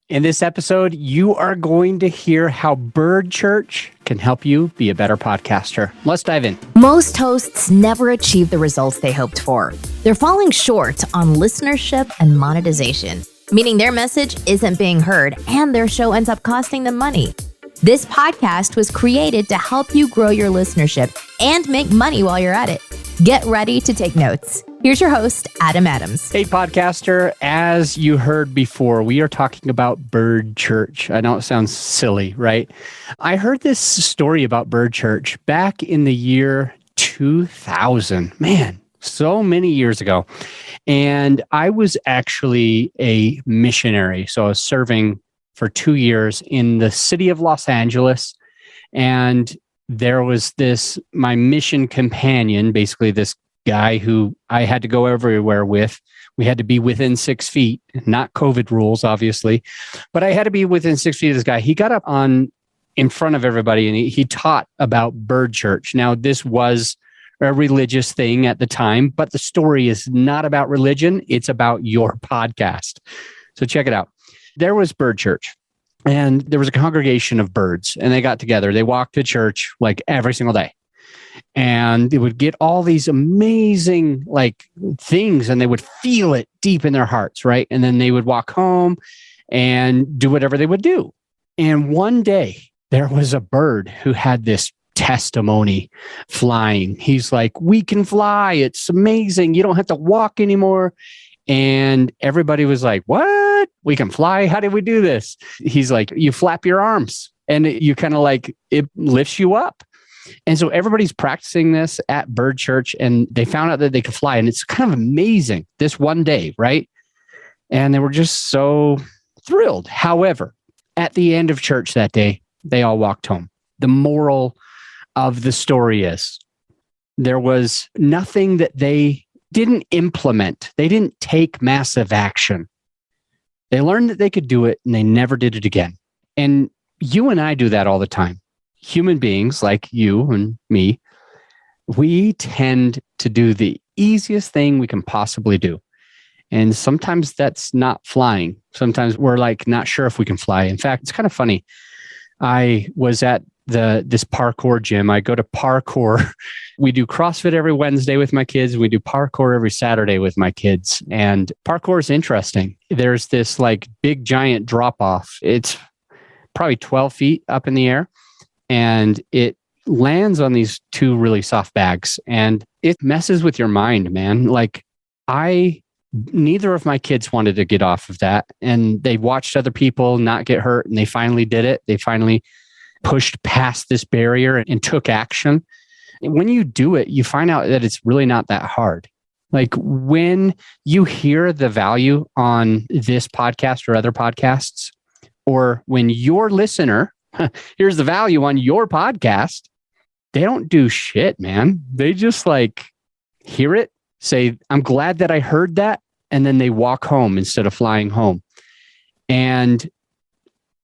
In this episode, you are going to hear how Bird Church can help you be a better podcaster. Let's dive in. Most hosts never achieve the results they hoped for. They're falling short on listenership and monetization, meaning their message isn't being heard and their show ends up costing them money. This podcast was created to help you grow your listenership and make money while you're at it. Get ready to take notes. Here's your host, Adam Adams. Hey, podcaster. As you heard before, we are talking about Bird Church. I know it sounds silly, right? I heard this story about Bird Church back in the year 2000. Man, so many years ago. And I was actually a missionary. So I was serving for 2 years in the city of Los Angeles. And there was my mission companion, basically this guy who I had to go everywhere with. We had to be within 6 feet, not COVID rules, obviously, but I had to be within 6 feet of this guy. He got up in front of everybody and he taught about Bird Church. Now, this was a religious thing at the time, but the story is not about religion. It's about your podcast. So check it out. There was Bird Church. And there was a congregation of birds and they got together. They walked to church like every single day. And they would get all these amazing things and they would feel it deep in their hearts, right? And then they would walk home and do whatever they would do. And one day there was a bird who had this testimony flying. He's like, "We can fly. It's amazing. You don't have to walk anymore." And everybody was like, "What? We can fly? How did we do this?" He's like, "You flap your arms and you kind of it lifts you up." And so everybody's practicing this at Bird Church and they found out that they could fly. And it's kind of amazing this one day, right? And they were just so thrilled. However, at the end of church that day, they all walked home. The moral of the story is there was nothing that they didn't implement. They didn't take massive action. They learned that they could do it and they never did it again. And you and I do that all the time. Human beings like you and me, we tend to do the easiest thing we can possibly do. And sometimes that's not flying. Sometimes we're not sure if we can fly. In fact, it's kind of funny. I was at this parkour gym. I go to parkour. We do CrossFit every Wednesday with my kids. We do parkour every Saturday with my kids. And parkour is interesting. There's this big giant drop off. It's probably 12 feet up in the air. And it lands on these two really soft bags. And it messes with your mind, man. Neither of my kids wanted to get off of that. And they watched other people not get hurt. And they finally did it. They finally pushed past this barrier and took action. And when you do it, you find out that it's really not that hard. When you hear the value on this podcast or other podcasts, or when your listener here's the value on your podcast, they don't do shit, man. They just hear it, say, "I'm glad that I heard that." And then they walk home instead of flying home. And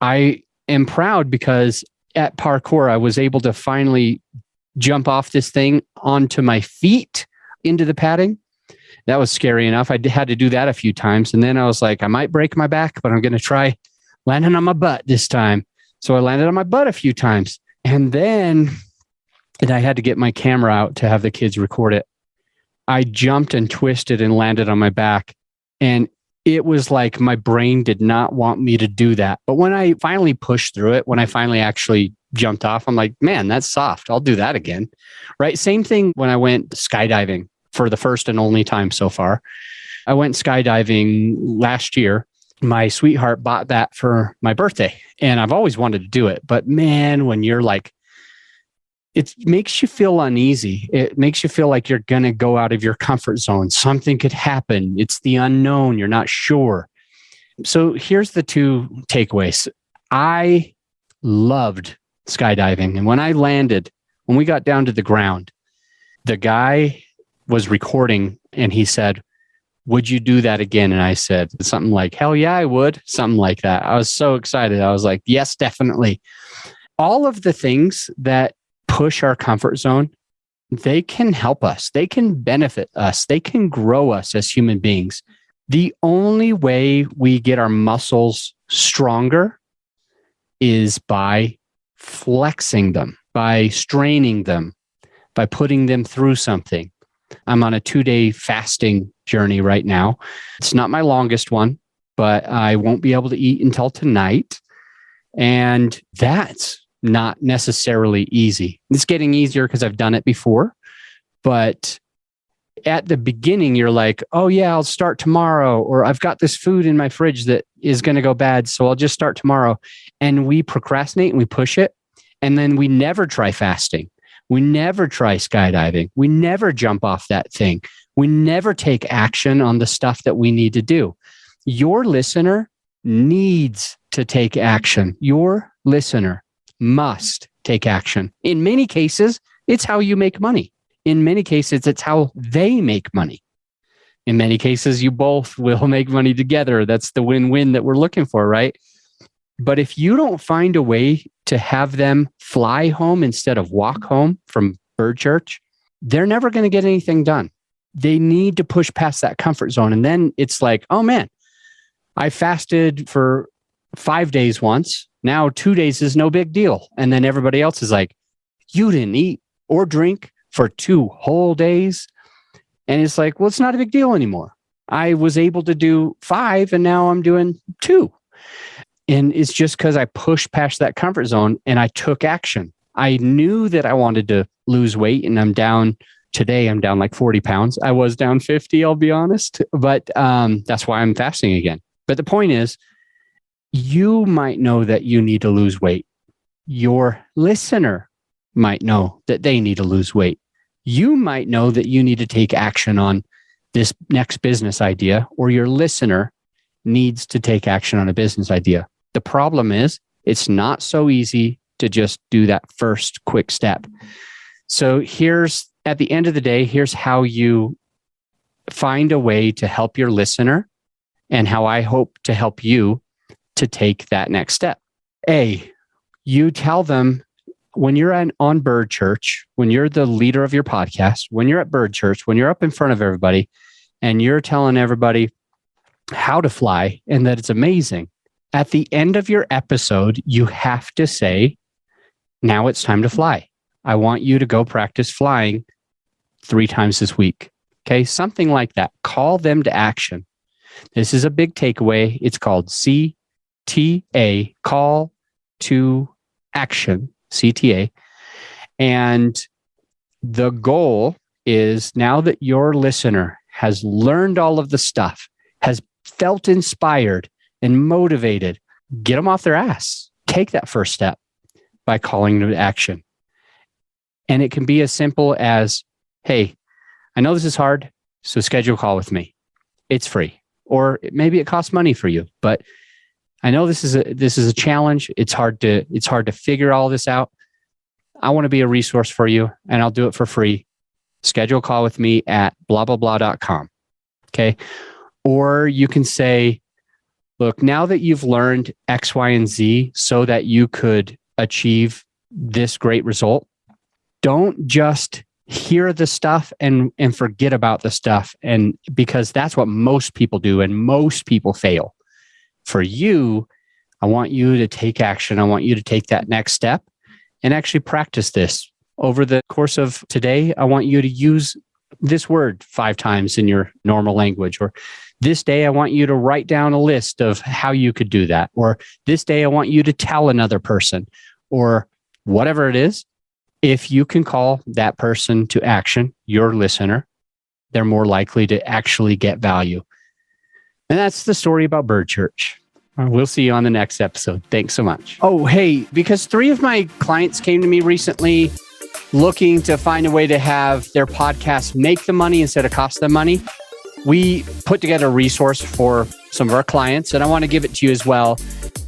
I am proud because at parkour, I was able to finally jump off this thing onto my feet into the padding. That was scary enough. I had to do that a few times. And then I was like, I might break my back, but I'm going to try landing on my butt this time. So I landed on my butt a few times. And then I had to get my camera out to have the kids record it. I jumped and twisted and landed on my back. And it was like my brain did not want me to do that. But when I finally pushed through it, when I finally actually jumped off, I'm like, man, that's soft. I'll do that again. Right? Same thing when I went skydiving for the first and only time so far. I went skydiving last year. My sweetheart bought that for my birthday. And I've always wanted to do it. But man, when you're it makes you feel uneasy. It makes you feel like you're going to go out of your comfort zone. Something could happen. It's the unknown. You're not sure. So here's the two takeaways. I loved skydiving. And when I landed, when we got down to the ground, the guy was recording and he said, "Would you do that again?" And I said something like, "Hell yeah, I would." Something like that. I was so excited. I was like, yes, definitely. All of the things that push our comfort zone, they can help us. They can benefit us. They can grow us as human beings. The only way we get our muscles stronger is by flexing them, by straining them, by putting them through something. I'm on a 2-day fasting journey right now. It's not my longest one, but I won't be able to eat until tonight. And that's not necessarily easy. It's getting easier because I've done it before. But at the beginning, you're like, oh yeah, I'll start tomorrow. Or I've got this food in my fridge that is going to go bad, so I'll just start tomorrow. And we procrastinate and we push it. And then we never try fasting. We never try skydiving. We never jump off that thing. We never take action on the stuff that we need to do. Your listener needs to take action. Your listener must take action. In many cases, it's how you make money. In many cases, it's how they make money. In many cases, you both will make money together. That's the win-win that we're looking for, right? But if you don't find a way to have them fly home instead of walk home from Bird Church, they're never going to get anything done. They need to push past that comfort zone. And then it's like, oh man, I fasted for 5 days once. Now 2 days is no big deal. And then everybody else is like, you didn't eat or drink for 2 whole days. And it's like, well, it's not a big deal anymore. I was able to do 5 and now I'm doing 2. And it's just because I pushed past that comfort zone and I took action. I knew that I wanted to lose weight, and I'm down like 40 pounds. I was down 50, I'll be honest, but that's why I'm fasting again. But the point is, you might know that you need to lose weight. Your listener might know that they need to lose weight. You might know that you need to take action on this next business idea, or your listener needs to take action on a business idea. The problem is, it's not so easy to just do that first quick step. So at the end of the day, here's how you find a way to help your listener and how I hope to help you to take that next step. A, you tell them when you're on Bird Church, when you're the leader of your podcast, when you're at Bird Church, when you're up in front of everybody and you're telling everybody how to fly and that it's amazing, at the end of your episode, you have to say, now it's time to fly. I want you to go practice flying 3 times this week. Okay, something like that. Call them to action. This is a big takeaway. It's called CTA, call to action, CTA. And the goal is, now that your listener has learned all of the stuff, has felt inspired and motivated, get them off their ass. Take that first step by calling them to action. And it can be as simple as, hey, I know this is hard, so schedule a call with me. It's free. Or maybe it costs money for you, but I know this is a challenge. It's hard to figure all this out. I want to be a resource for you, and I'll do it for free. Schedule a call with me at blah-blah-blah.com. Okay. Or you can say, look, now that you've learned X, Y, and Z so that you could achieve this great result, don't just hear the stuff and forget about the stuff. And because that's what most people do and most people fail. For you, I want you to take action. I want you to take that next step and actually practice this. Over the course of today, I want you to use this word 5 times in your normal language. Or this day, I want you to write down a list of how you could do that. Or this day, I want you to tell another person, or whatever it is. If you can call that person to action, your listener, they're more likely to actually get value. And that's the story about Bird Church. We'll see you on the next episode. Thanks so much. Oh, hey, because 3 of my clients came to me recently looking to find a way to have their podcast make them money instead of cost them money, we put together a resource for some of our clients, and I want to give it to you as well.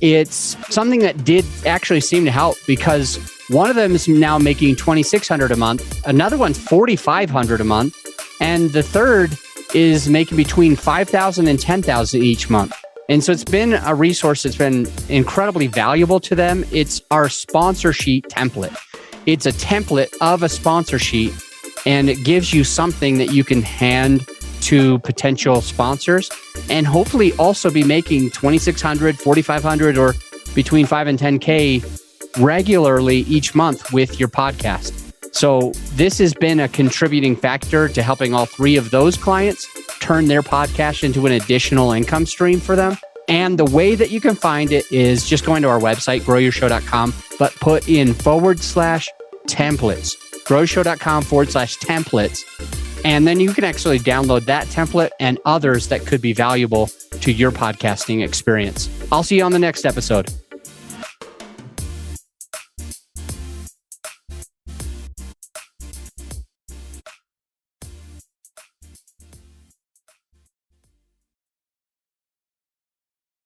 It's something that did actually seem to help, because one of them is now making $2,600 a month. Another one's $4,500 a month. And the third is making between $5,000 and $10,000 each month. And so it's been a resource that's been incredibly valuable to them. It's our sponsor sheet template. It's a template of a sponsor sheet, and it gives you something that you can hand to potential sponsors, and hopefully also be making $2,600, $4,500, or between 5 and 10K regularly each month with your podcast. So this has been a contributing factor to helping all three of those clients turn their podcast into an additional income stream for them. And the way that you can find it is just going to our website, growyourshow.com, but put in /templates, growyourshow.com/templates. And then you can actually download that template and others that could be valuable to your podcasting experience. I'll see you on the next episode.